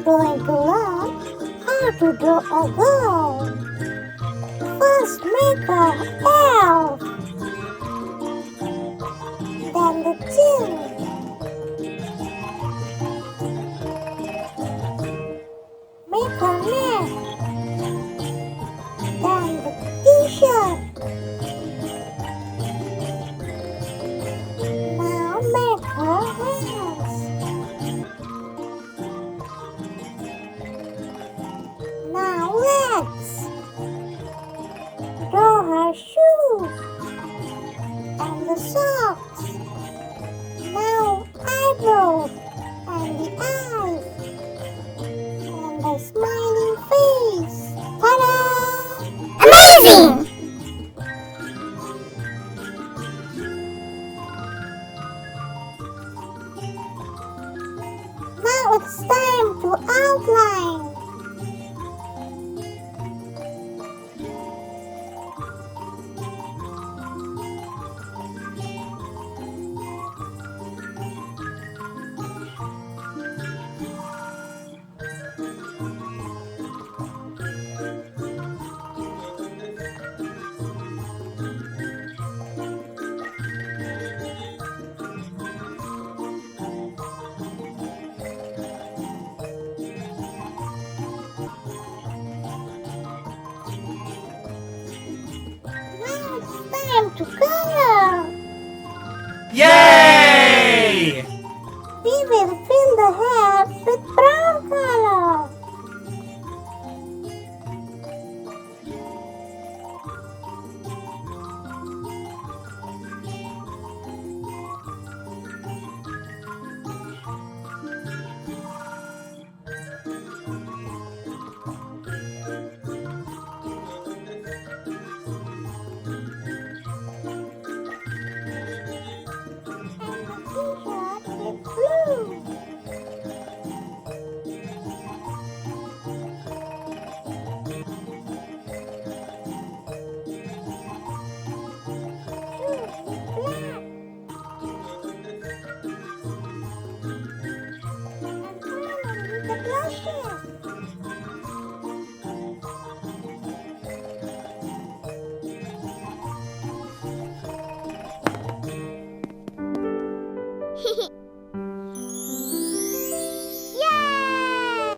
going to learn how to draw a girl. First make a elf, then the chin, make her neck, then the t-shirt. Now make her hands. Now legs. Draw her shoes and the socks. Now eyebrows and the eyes and the smiling face. Ta-da! Amazing! Now it's time to outline. Now it's time to color.